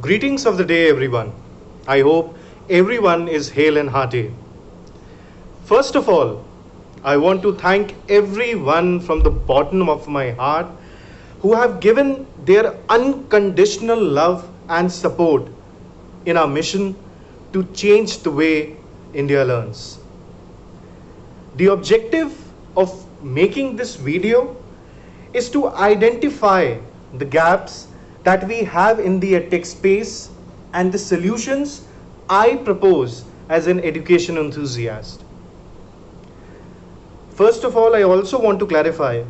Greetings of the day, everyone. I hope everyone is hale and hearty. First of all, I want to thank everyone from the bottom of my heart who have given their unconditional love and support in our mission to change the way India learns. The objective of making this video is to identify the gaps that we have in the edtech space and the solutions I propose as an education enthusiast. First of all, I also want to clarify,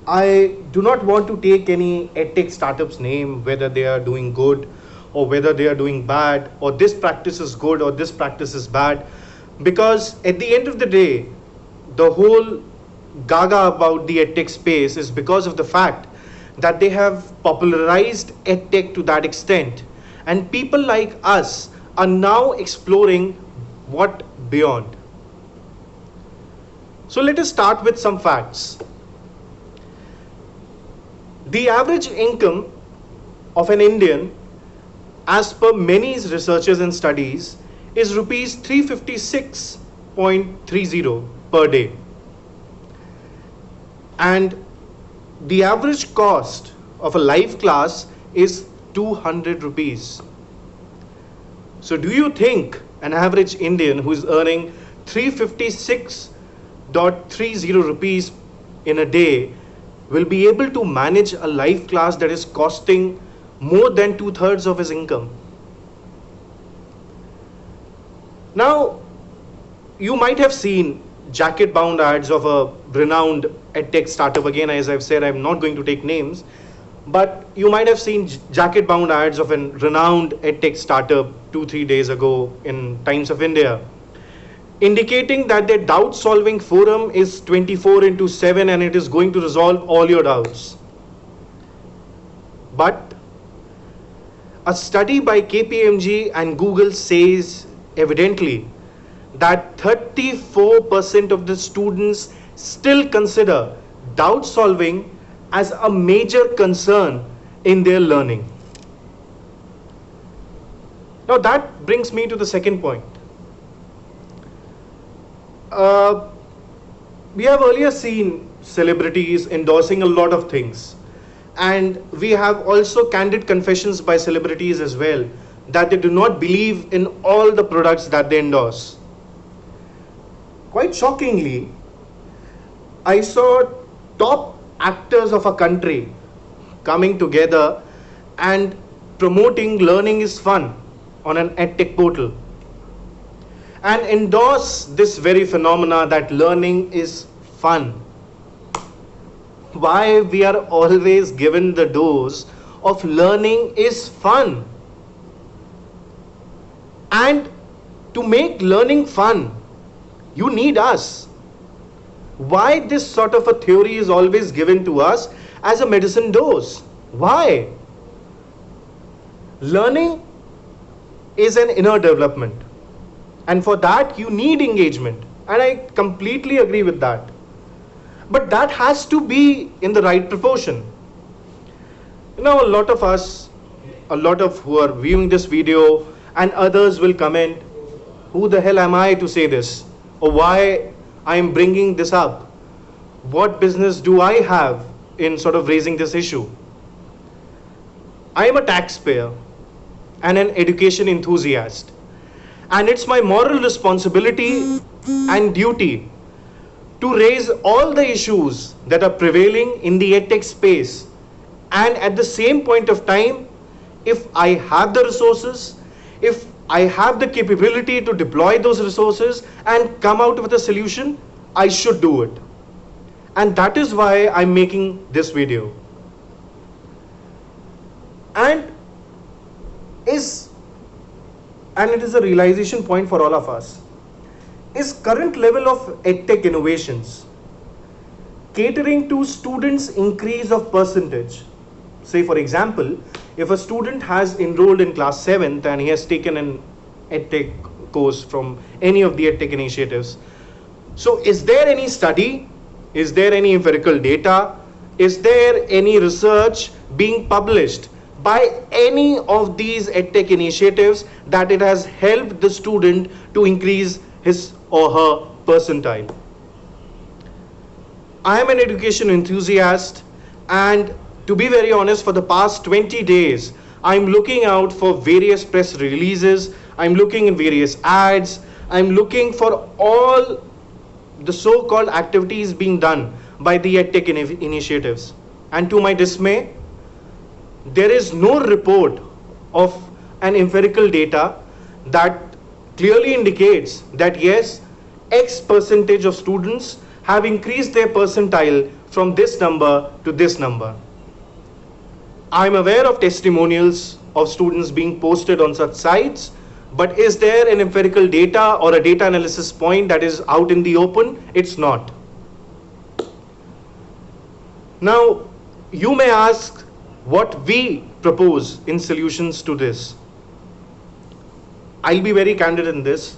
I do not want to take any edtech startup's name, whether they are doing good or whether they are doing bad, or this practice is good or this practice is bad, because at the end of the day, the whole gaga about the edtech space is because of the fact that they have popularized edtech to that extent, and people like us are now exploring what beyond. So let us start with some facts. The average income of an Indian, as per many researchers and studies, is rupees 356.30 per day. And the average cost of a live class is 200 rupees. So do you think an average Indian who is earning 356.30 rupees in a day will be able to manage a live class that is costing more than 2/3 of his income? Now, you might have seen jacket bound ads of a renowned edtech startup. Again, as I've said, I'm not going to take names, but you might have seen jacket bound ads of a renowned edtech startup 2-3 days ago in Times of India, indicating that their doubt solving forum is 24/7 and it is going to resolve all your doubts. But a study by KPMG and Google says evidently that 34% of the students still consider doubt solving as a major concern in their learning. Now that brings me to the second point. We have earlier seen celebrities endorsing a lot of things, and we have also candid confessions by celebrities as well that they do not believe in all the products that they endorse. Quite shockingly, I saw top actors of a country coming together and promoting learning is fun on an edtech portal and endorse this very phenomena that learning is fun. Why we are always given the dose of learning is fun? And to make learning fun, you need us. Why this sort of a theory is always given to us as a medicine dose? Why? Learning is an inner development, and for that you need engagement, and I completely agree with that. But that has to be in the right proportion. You know, a lot of us, a lot of who are viewing this video and others will comment, who the hell am I to say this? Or why I am bringing this up? What business do I have in sort of raising this issue? I am a taxpayer and an education enthusiast, and it's my moral responsibility and duty to raise all the issues that are prevailing in the edtech space, and at the same point of time, if I have the resources, if I have the capability to deploy those resources and come out with a solution, I should do it. And that is why I'm making this video. And it is a realization point for all of us. Is current level of edtech innovations catering to students' increase of percentage? Say, for example, if a student has enrolled in class 7th and he has taken an edtech course from any of the edtech initiatives, so is there any study? Is there any empirical data? Is there any research being published by any of these edtech initiatives that it has helped the student to increase his or her percentile. I am an education enthusiast, and to be very honest, for the past 20 days, I'm looking out for various press releases, I'm looking in various ads, I'm looking for all the so-called activities being done by the EdTech initiatives. And to my dismay, there is no report of an empirical data that clearly indicates that yes, X percentage of students have increased their percentile from this number to this number. I'm aware of testimonials of students being posted on such sites, but is there an empirical data or a data analysis point that is out in the open? It's not. Now, you may ask what we propose in solutions to this. I'll be very candid in this.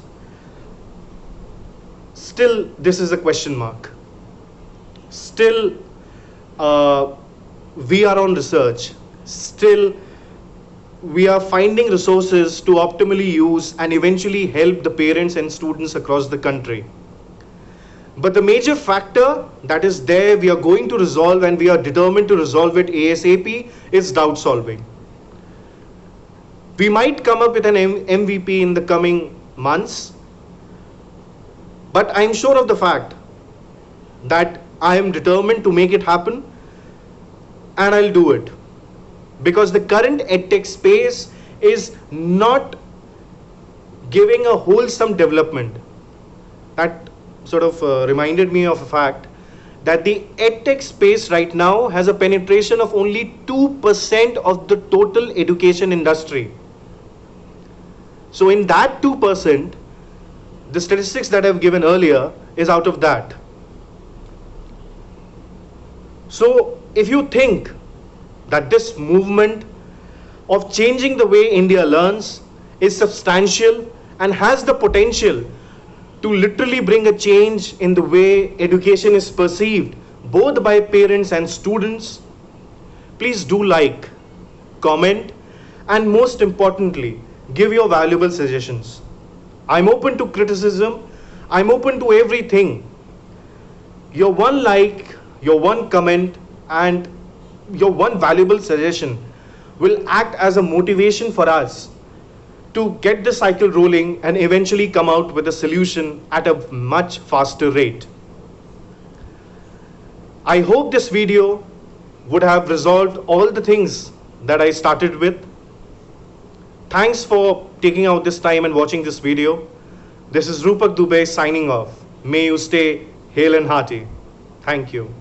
Still, this is a question mark. Still, we are on research. Still, we are finding resources to optimally use and eventually help the parents and students across the country. But the major factor that is there, we are going to resolve, and we are determined to resolve it ASAP, is doubt solving. We might come up with an MVP in the coming months, but I'm sure of the fact that I am determined to make it happen, and I'll do it. Because the current EdTech space is not giving a wholesome development. That sort of reminded me of a fact that the EdTech space right now has a penetration of only 2% of the total education industry. So in that 2%, the statistics that I've given earlier is out of that. So if you think that this movement of changing the way India learns is substantial and has the potential to literally bring a change in the way education is perceived, both by parents and students, please do like, comment, and most importantly, give your valuable suggestions. I'm open to criticism, I'm open to everything. Your one like, your one comment, and your one valuable suggestion will act as a motivation for us to get the cycle rolling and eventually come out with a solution at a much faster rate. I hope this video would have resolved all the things that I started with. Thanks for taking out this time and watching this video. This is Rupak Dubey signing off. May you stay hale and hearty. Thank you.